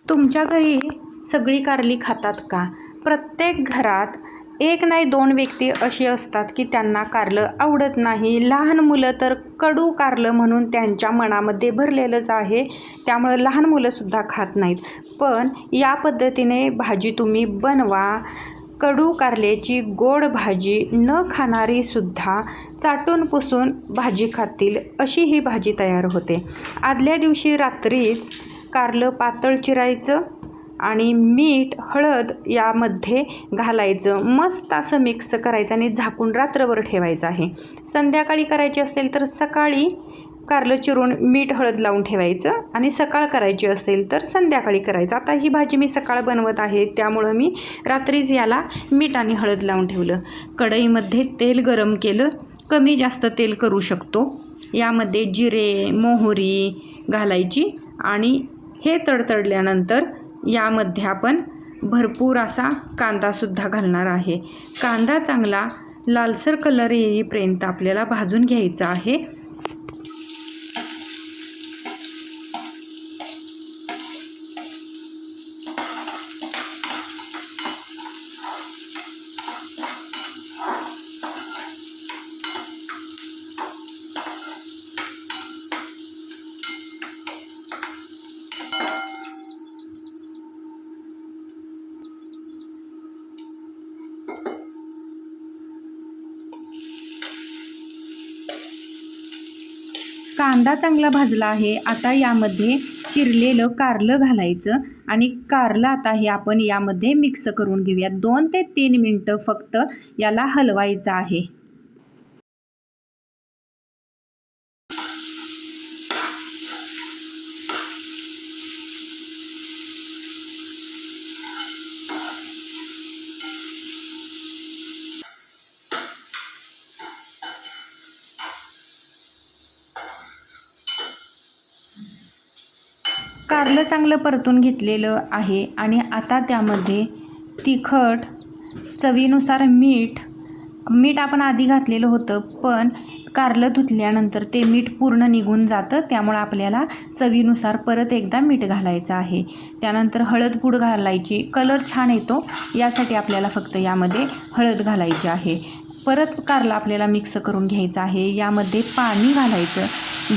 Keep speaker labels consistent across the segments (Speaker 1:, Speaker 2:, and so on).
Speaker 1: तुमच्या घरी सगळी कारली खातात का? प्रत्येक घरात एक नाही दोन व्यक्ती अशी असतात की त्यांना कारलं आवडत नाही. लहान मुलं तर कडू कारलं म्हणून त्यांच्या मनामध्ये भरलेलंच आहे, त्यामुळं लहान मुलंसुद्धा खात नाहीत. पण या पद्धतीने भाजी तुम्ही बनवा. कडू कारल्याची गोड भाजी न खाणारीसुद्धा चाटून पुसून भाजी खातील अशी ही भाजी तयार होते. आदल्या दिवशी रात्रीच कारलं पातळ चिरायचं आणि मीठ हळद यामध्ये घालायचं, मस्त असं मिक्स करायचं आणि झाकून रात्रभर ठेवायचं आहे. संध्याकाळी करायची असेल तर सकाळी कारलं चिरून मीठ हळद लावून ठेवायचं आणि सकाळ करायची असेल तर संध्याकाळी करायचं. आता ही भाजी मी सकाळ बनवत आहे, त्यामुळं मी रात्रीच याला मीठ आणि हळद लावून ठेवलं. कढईमध्ये तेल गरम केलं, कमी जास्त तेल करू शकतो. यामध्ये जिरे मोहरी घालायची आणि हे तडतडल्यानंतर यामध्ये आपण भरपूर असा कांदासुद्धा घालणार आहे. कांदा चांगला लालसर कलर येईपर्यंत आपल्याला भाजून घ्यायचा आहे. कांदा चांगला भाजला आहे. आता यामध्ये चिरलेलं कारलं घालायचं आणि कारलं आता हे आपण यामध्ये मिक्स करून घेऊया. 2 ते 3 मिनटं फक्त याला हलवायचं आहे. कारलं चांगलं परतून घेतलेलं आहे आणि आता त्यामध्ये तिखट, चवीनुसार मीठ आपण आधी घातलेलं होतं, पण कारलं धुतल्यानंतर ते मीठ पूर्ण निघून जातं, त्यामुळे आपल्याला चवीनुसार परत एकदा मीठ घालायचं आहे. त्यानंतर हळद पूड घालायची, कलर छान येतो यासाठी आपल्याला फक्त यामध्ये हळद घालायची आहे. परत कारलं आपल्याला मिक्स करून घ्यायचं आहे. यामध्ये पाणी घालायचं,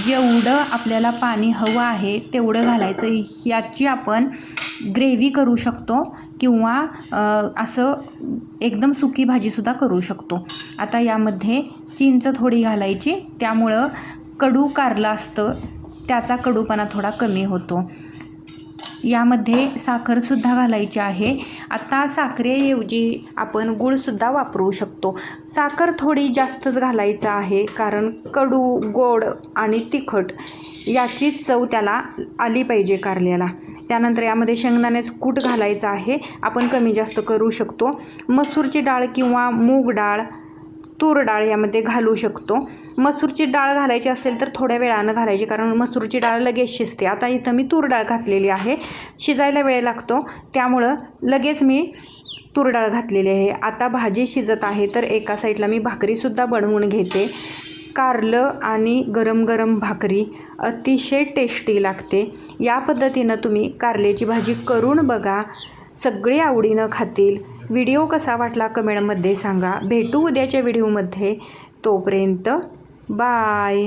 Speaker 1: जेवढं आपल्याला पाणी हवं आहे तेवढं घालायचं. याची आपण ग्रेव्ही करू शकतो किंवा असं एकदम सुकी भाजीसुद्धा करू शकतो. आता यामध्ये चिंच थोडी घालायची, त्यामुळं कडू कारलं असतं त्याचा कडूपणा थोडा कमी होतो. यामध्ये साखरसुद्धा घालायची आहे. आता साखरेऐवजी आपण गूळसुद्धा वापरू शकतो. साखर थोडी जास्तच घालायचं आहे, कारण कडू गोड आणि तिखट याची चव त्याला आली पाहिजे कारल्याला. त्यानंतर यामध्ये शेंगदाण्याचं कूट घालायचं आहे, आपण कमी जास्त करू शकतो. मसूरची डाळ किंवा मूग डाळ, तूर डाळ यामध्ये घालू शकतो. मसूरची डाळ घालायची असेल तर थोड्या वेळानं घालायची, कारण मसूरची डाळ लगेच शिजते. आता इथं मी तूर डाळ घातलेली आहे, शिजायला वेळ लागतो त्यामुळं लगेच मी तूर डाळ घातलेली आहे. आता भाजी शिजत आहे तर एका साईडला मी भाकरीसुद्धा बनवून घेते. कारलं आणि गरम गरम भाकरी अतिशय टेस्टी लागते. या पद्धतीनं तुम्ही कारल्याची भाजी करून बघा, सगळे आवडीनं खातील. व्हिडिओ कसा वाटला कमेंटमध्ये सांगा. भेटू उद्याच्या व्हिडिओमध्ये, तोपर्यंत बाय.